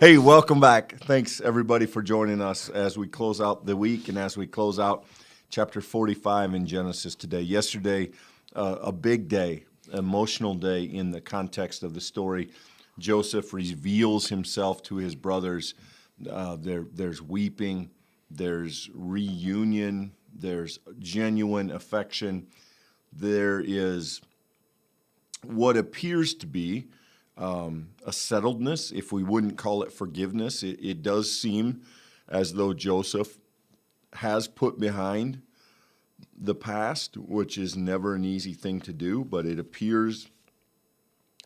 Hey, welcome back. Thanks, everybody, for joining us as we close out the week and as we close out chapter 45 in Genesis today. Yesterday, a big day, emotional day in the context of the story. Joseph reveals himself to his brothers. There's weeping, there's reunion, there's genuine affection. There is what appears to be a settledness, if we wouldn't call it forgiveness. It does seem as though Joseph has put behind the past, which is never an easy thing to do, but it appears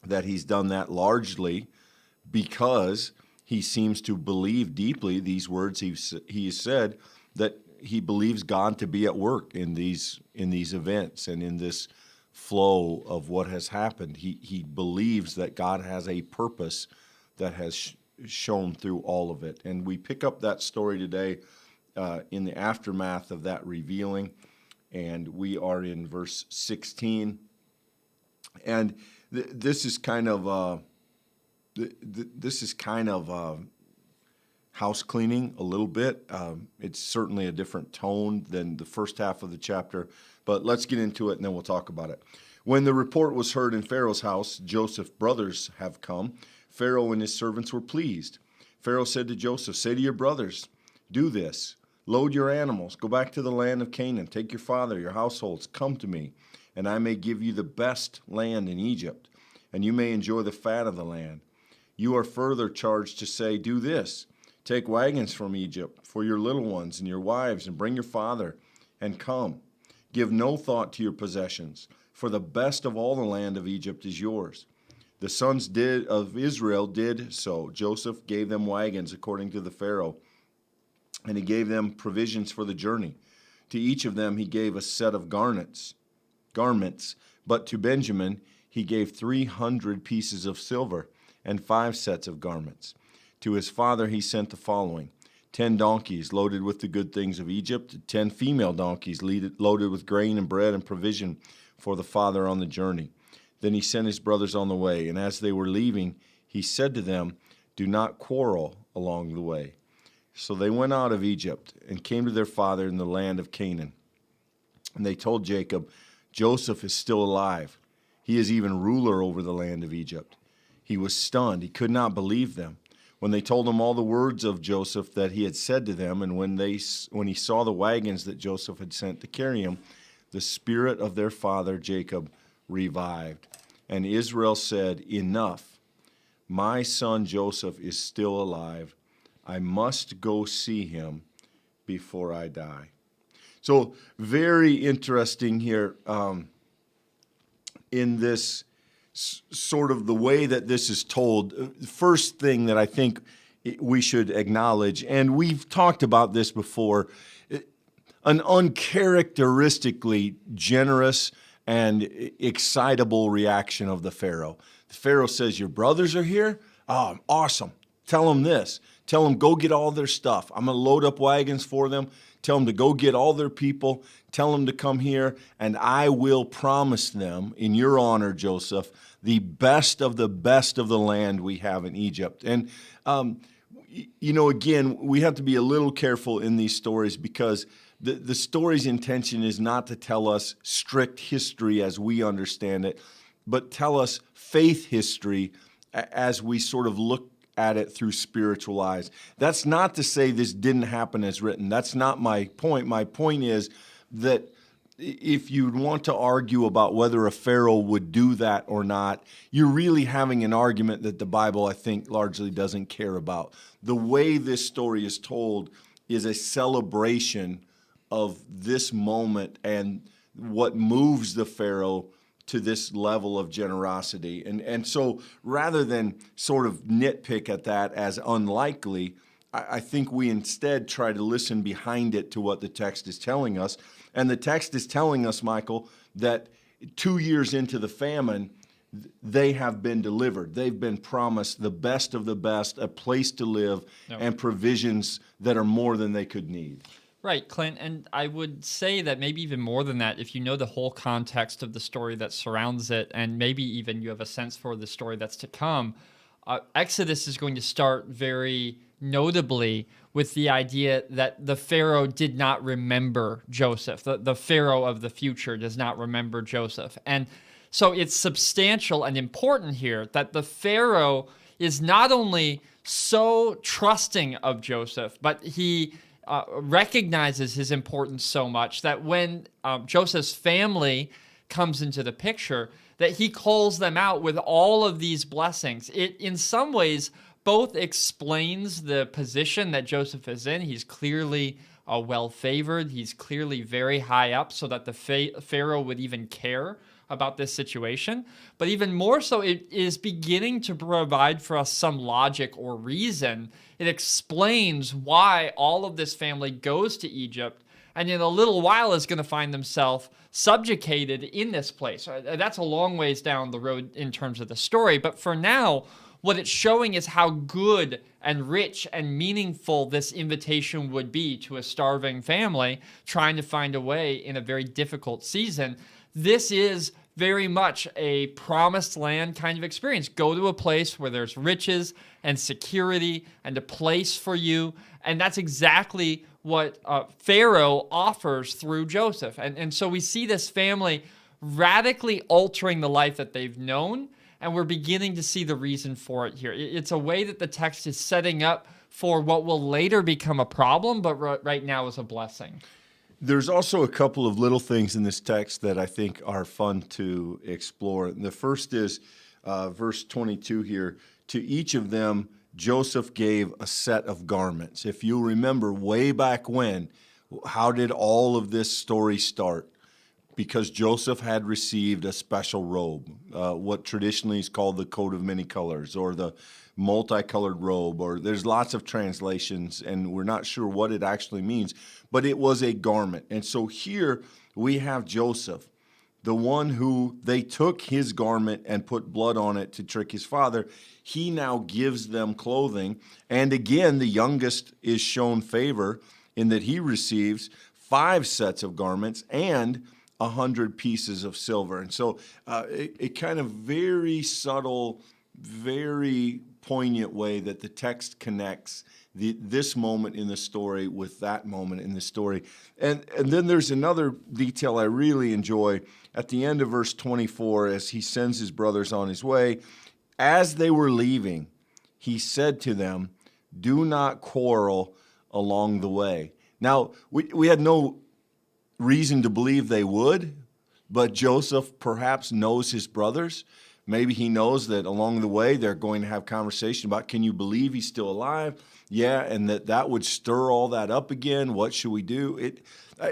that he's done that largely because he seems to believe deeply these words he has said, that he believes God to be at work in these events and in this flow of what has happened. He believes that God has a purpose that has shown through all of it. And we pick up that story today in the aftermath of that revealing, and we are in verse 16. And this is kind of house cleaning a little bit. It's certainly a different tone than the first half of the chapter, but let's get into it and then we'll talk about it. When the report was heard in Pharaoh's house, Joseph's brothers have come. Pharaoh and his servants were pleased. Pharaoh said to Joseph, say to your brothers, do this. Load your animals, go back to the land of Canaan. Take your father, your households, come to me, and I may give you the best land in Egypt, and you may enjoy the fat of the land. You are further charged to say, do this. Take wagons from Egypt for your little ones and your wives, and bring your father, and come. Give no thought to your possessions, for the best of all the land of Egypt is yours. The sons of Israel did so. Joseph gave them wagons according to the Pharaoh, and he gave them provisions for the journey. To each of them he gave a set of garments. But to Benjamin he gave 300 pieces of silver and 5 sets of garments. To his father he sent the following: 10 donkeys loaded with the good things of Egypt, 10 female donkeys loaded with grain and bread and provision for the father on the journey. Then he sent his brothers on the way, and as they were leaving, he said to them, do not quarrel along the way. So they went out of Egypt and came to their father in the land of Canaan. And they told Jacob, Joseph is still alive. He is even ruler over the land of Egypt. He was stunned. He could not believe them. When they told him all the words of Joseph that he had said to them, and when he saw the wagons that Joseph had sent to carry him, the spirit of their father Jacob revived. And Israel said, enough. My son Joseph is still alive. I must go see him before I die. So very interesting here in this sort of the way that this is told. First thing that I think we should acknowledge, and we've talked about this before, an uncharacteristically generous and excitable reaction of the Pharaoh. The Pharaoh says, your brothers are here? Oh, awesome. Tell them this. Tell them, go get all their stuff. I'm going to load up wagons for them. Tell them to go get all their people. Tell them to come here, and I will promise them, in your honor, Joseph, the best of the land we have in Egypt. And, again, we have to be a little careful in these stories because the story's intention is not to tell us strict history as we understand it, but tell us faith history as we sort of look at it through spiritual eyes. That's not to say this didn't happen as written. That's not my point. My point is that if you want to argue about whether a Pharaoh would do that or not, you're really having an argument that the Bible, I think, largely doesn't care about. The way this story is told is a celebration of this moment and what moves the Pharaoh to this level of generosity. And so rather than sort of nitpick at that as unlikely, I think we instead try to listen behind it to what the text is telling us. And the text is telling us, Michael, that 2 years into the famine, they have been delivered. They've been promised the best of the best, a place to live, and provisions that are more than they could need. Right, Clint, and I would say that maybe even more than that, if you know the whole context of the story that surrounds it, and maybe even you have a sense for the story that's to come, Exodus is going to start very notably with the idea that the Pharaoh did not remember Joseph. The Pharaoh of the future does not remember Joseph. And so it's substantial and important here that the Pharaoh is not only so trusting of Joseph, but he recognizes his importance so much that when Joseph's family comes into the picture, that he calls them out with all of these blessings. It, in some ways, both explains the position that Joseph is in. He's clearly well-favored. He's clearly very high up so that the Pharaoh would even care about this situation. But even more so, it is beginning to provide for us some logic or reason. It explains why all of this family goes to Egypt and in a little while is going to find themselves subjugated in this place. That's a long ways down the road in terms of the story. But for now, what it's showing is how good and rich and meaningful this invitation would be to a starving family trying to find a way in a very difficult season. This is very much a promised land kind of experience. Go to a place where there's riches and security and a place for you. And that's exactly what Pharaoh offers through Joseph. And so we see this family radically altering the life that they've known, and we're beginning to see the reason for it here. It's a way that the text is setting up for what will later become a problem, but right now is a blessing. There's also a couple of little things in this text that I think are fun to explore. The first is verse 22 here. To each of them, Joseph gave a set of garments. If you remember way back when, how did all of this story start? Because Joseph had received a special robe, what traditionally is called the coat of many colors, or the multicolored robe, or there's lots of translations, and we're not sure what it actually means, but it was a garment. And so here we have Joseph, the one who they took his garment and put blood on it to trick his father. He now gives them clothing. And again, the youngest is shown favor in that he receives 5 sets of garments and 100 pieces of silver. And so it kind of very subtle, very poignant way that the text connects this moment in the story with that moment in the story. And then there's another detail I really enjoy at the end of verse 24 as he sends his brothers on his way. As they were leaving, he said to them, "Do not quarrel along the way." Now, we had no reason to believe they would, but Joseph perhaps knows his brothers. Maybe he knows that along the way they're going to have conversation about, can you believe he's still alive? Yeah, and that would stir all that up again. What should we do?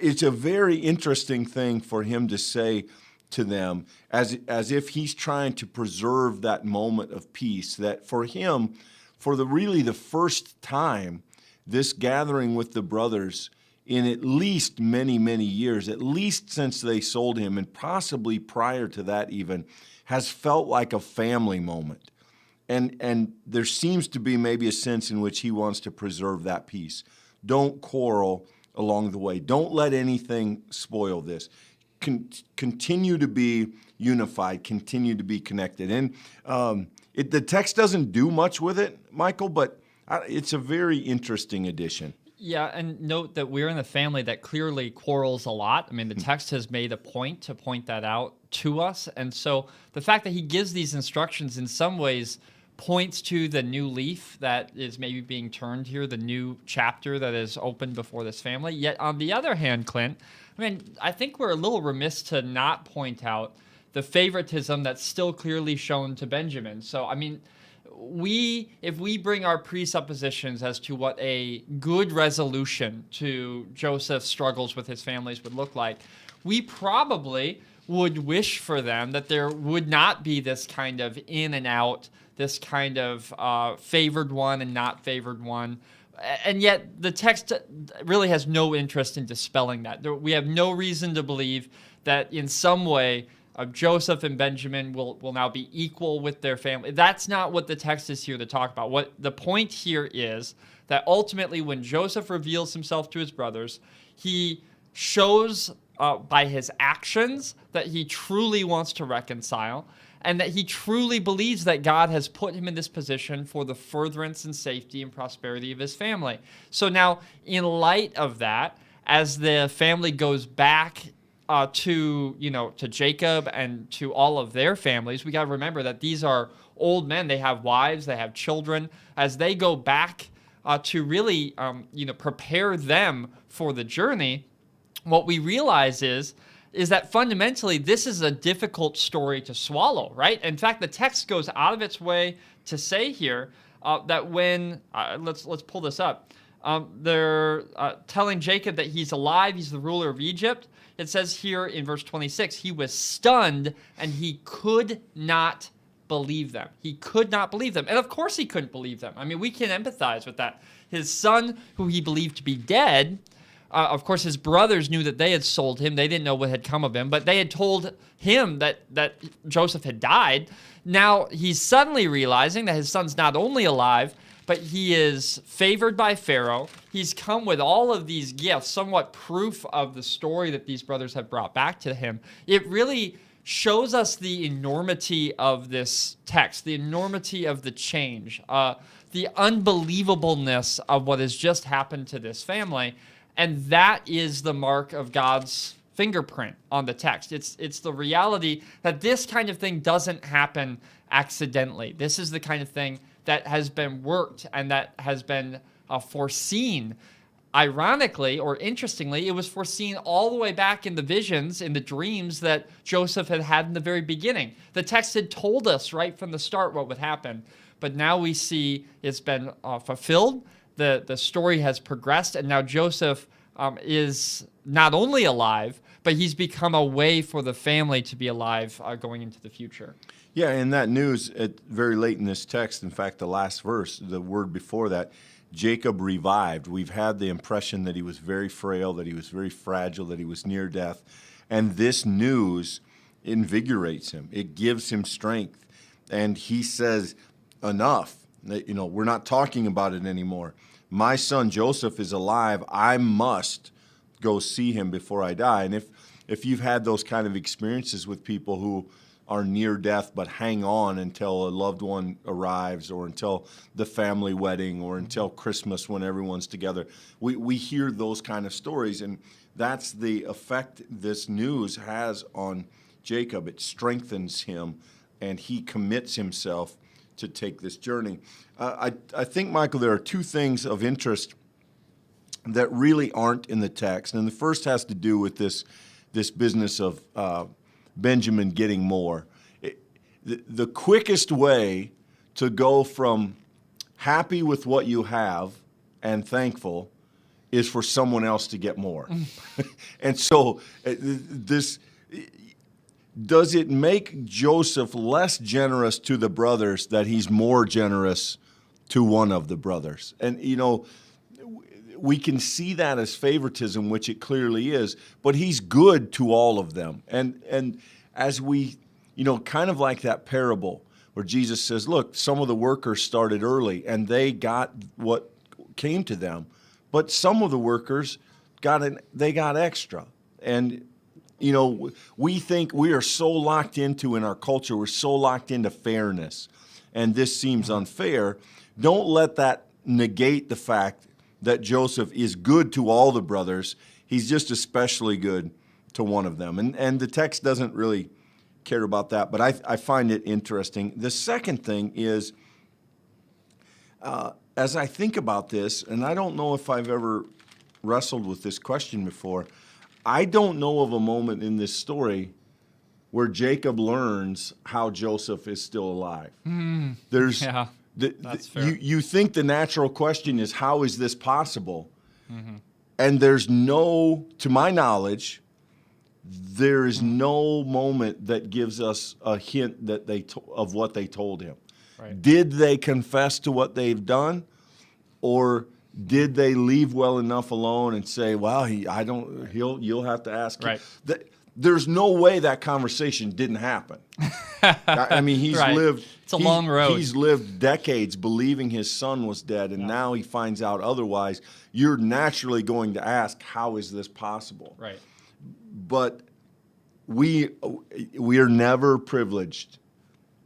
It's a very interesting thing for him to say to them as if he's trying to preserve that moment of peace, that for him, for the first time, this gathering with the brothers in at least many, many years, at least since they sold him, and possibly prior to that even, has felt like a family moment. And there seems to be maybe a sense in which he wants to preserve that peace. Don't quarrel along the way. Don't let anything spoil this. Continue to be unified. Continue to be connected. And the text doesn't do much with it, Michael, but it's a very interesting addition. Yeah, and note that we're in a family that clearly quarrels a lot. I mean, the text has made a point to point that out to us. And so the fact that he gives these instructions in some ways points to the new leaf that is maybe being turned here, the new chapter that is opened before this family. Yet on the other hand, Clint, I mean, I think we're a little remiss to not point out the favoritism that's still clearly shown to Benjamin. So, I mean, if we bring our presuppositions as to what a good resolution to Joseph's struggles with his families would look like, we probably would wish for them that there would not be this kind of in and out, this kind of favored one and not favored one. And yet the text really has no interest in dispelling that. We have no reason to believe that in some way Joseph and Benjamin will now be equal with their family. That's not what the text is here to talk about. What the point here is that ultimately when Joseph reveals himself to his brothers, he shows by his actions that he truly wants to reconcile. and that he truly believes that God has put him in this position for the furtherance and safety and prosperity of his family. So now, in light of that, as the family goes back to Jacob and to all of their families, we got to remember that these are old men. They have wives, they have children. As they go back to really, prepare them for the journey, what we realize is that fundamentally this is a difficult story to swallow, right? In fact, the text goes out of its way to say here that when let's pull this up. They're telling Jacob that he's alive, he's the ruler of Egypt. It says here in verse 26, he was stunned and he could not believe them. He could not believe them. And of course he couldn't believe them. I mean, we can empathize with that. His son, who he believed to be dead, of course, his brothers knew that they had sold him. They didn't know what had come of him, but they had told him that Joseph had died. Now he's suddenly realizing that his son's not only alive, but he is favored by Pharaoh. He's come with all of these gifts, somewhat proof of the story that these brothers have brought back to him. It really shows us the enormity of this text, the enormity of the change, the unbelievableness of what has just happened to this family. And that is the mark of God's fingerprint on the text. It's the reality that this kind of thing doesn't happen accidentally. This is the kind of thing that has been worked and that has been foreseen. Ironically, or interestingly, it was foreseen all the way back in the visions, in the dreams that Joseph had had in the very beginning. The text had told us right from the start what would happen, but now we see it's been fulfilled. The story has progressed, and now Joseph is not only alive, but he's become a way for the family to be alive going into the future. Yeah, and that news, very late in this text, in fact, the last verse, the word before that, Jacob revived. We've had the impression that he was very frail, that he was very fragile, that he was near death. And this news invigorates him. It gives him strength. And he says, enough. We're not talking about it anymore. My son Joseph is alive. I must go see him before I die. And if you've had those kind of experiences with people who are near death but hang on until a loved one arrives, or until the family wedding, or until Christmas when everyone's together, we hear those kind of stories, and that's the effect this news has on Jacob. It strengthens him, and he commits himself to take this journey. I think, Michael, there are two things of interest that really aren't in the text, and the first has to do with this business of Benjamin getting more. The quickest way to go from happy with what you have and thankful is for someone else to get more. And so does it make Joseph less generous to the brothers that he's more generous to one of the brothers? And, we can see that as favoritism, which it clearly is, but he's good to all of them. And as we, kind of like that parable where Jesus says, look, some of the workers started early and they got what came to them, but some of the workers got extra. And, we think we are so locked into, in our culture, we're so locked into fairness, and this seems unfair. Don't let that negate the fact that Joseph is good to all the brothers. He's just especially good to one of them. And the text doesn't really care about that, but I find it interesting. The second thing is, as I think about this, and I don't know if I've ever wrestled with this question before, I don't know of a moment in this story where Jacob learns how Joseph is still alive. Yeah. That's fair. You think the natural question is, how is this possible? Mm-hmm. And there's to my knowledge, there is no moment that gives us a hint that of what they told him. Right. Did they confess to what they've done, or did they leave well enough alone and say, "Well, you'll have to ask." Right. There's no way that conversation didn't happen. I mean, he's right. lived. It's a long road. He's lived decades believing his son was dead, and now he finds out otherwise. You're naturally going to ask, how is this possible? Right. But we are never privileged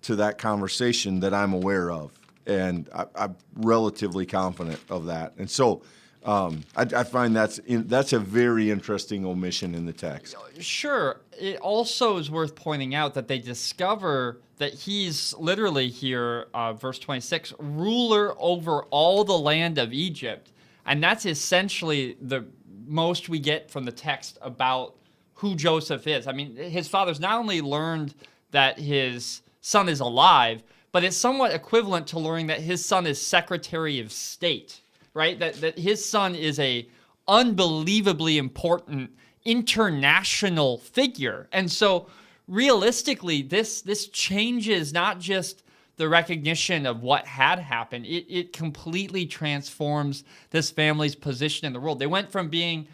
to that conversation that I'm aware of, and I'm relatively confident of that. And so I find that's a very interesting omission in the text. Sure. It also is worth pointing out that they discover that he's literally here, verse 26, ruler over all the land of Egypt. And that's essentially the most we get from the text about who Joseph is. I mean, his father's not only learned that his son is alive, but it's somewhat equivalent to learning that his son is Secretary of State, right? That his son is a unbelievably important international figure. And so realistically, this changes not just the recognition of what had happened, it completely transforms this family's position in the world. They went from being,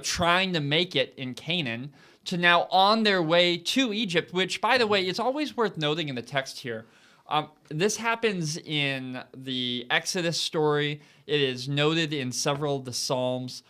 trying to make it in Canaan to now on their way to Egypt, which, by the way, is always worth noting in the text here. This happens in the Exodus story. It is noted in several of the Psalms.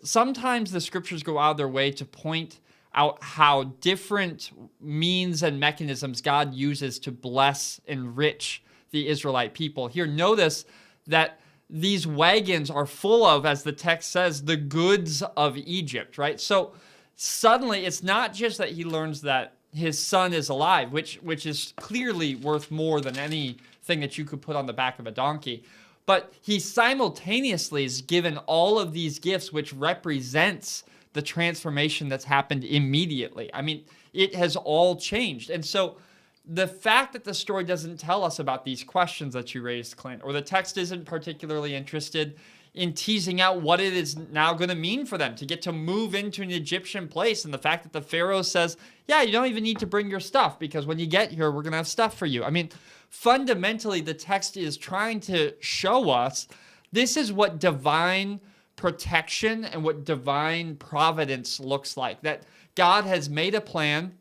Sometimes the scriptures go out of their way to point out how different means and mechanisms God uses to bless, enrich the Israelite people. Here, notice that these wagons are full of, as the text says, the goods of Egypt, right? So suddenly, it's not just that he learns that his son is alive, which is clearly worth more than anything that you could put on the back of a donkey. But he simultaneously is given all of these gifts, which represents the transformation that's happened immediately. I mean, it has all changed. And so the fact that the story doesn't tell us about these questions that you raised, Clint, or the text isn't particularly interested in teasing out what it is now going to mean for them to get to move into an Egyptian place, and the fact that the Pharaoh says, yeah, you don't even need to bring your stuff, because when you get here, we're going to have stuff for you. I mean, fundamentally, the text is trying to show us this is what divine protection and what divine providence looks like, that God has made a plan.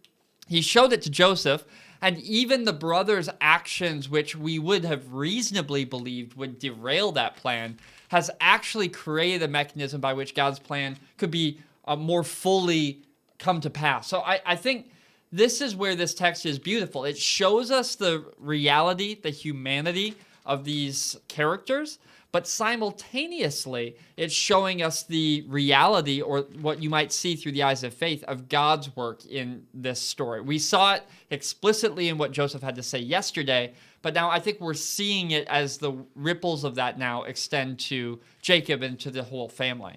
He showed it to Joseph, and even the brothers' actions, which we would have reasonably believed would derail that plan, has actually created a mechanism by which God's plan could be more fully come to pass. So I think this is where this text is beautiful. It shows us the reality, the humanity of these characters, but simultaneously, it's showing us the reality, or what you might see through the eyes of faith, of God's work in this story. We saw it explicitly in what Joseph had to say yesterday, but now I think we're seeing it as the ripples of that now extend to Jacob and to the whole family.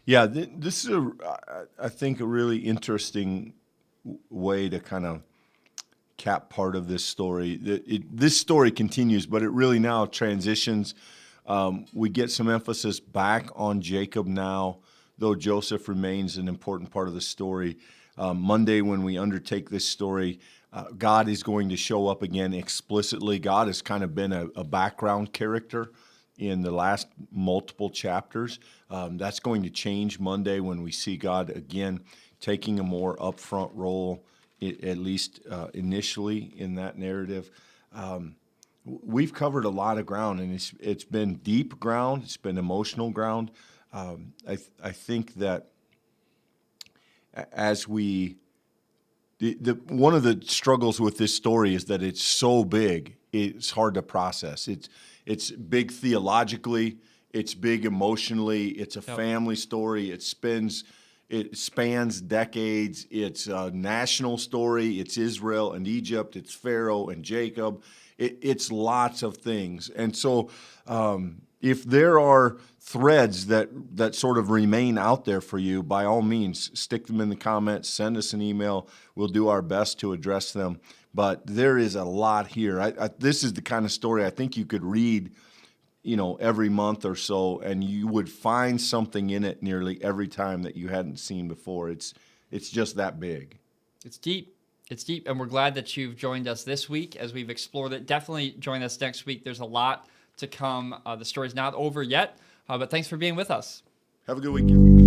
Yeah, this is, I think, a really interesting way to kind of cap part of this story. This story continues, but it really now transitions. We get some emphasis back on Jacob now, though Joseph remains an important part of the story. Monday, when we undertake this story, God is going to show up again explicitly. God has kind of been a background character in the last multiple chapters. That's going to change Monday when we see God again taking a more upfront role, at least initially in that narrative. We've covered a lot of ground, and it's been deep ground. It's been emotional ground. I think that as we, one of the struggles with this story is that it's so big, it's hard to process. It's big theologically, it's big emotionally. It's a family story. It spans decades. It's a national story. It's Israel and Egypt. It's Pharaoh and Jacob. It's lots of things. And so if there are threads that sort of remain out there for you, by all means, stick them in the comments, send us an email. We'll do our best to address them. But there is a lot here. This is the kind of story I think you could read, every month or so, and you would find something in it nearly every time that you hadn't seen before. It's just that big. It's deep. It's deep, and we're glad that you've joined us this week as we've explored it. Definitely join us next week. There's a lot to come. The story's not over yet, but thanks for being with us. Have a good weekend.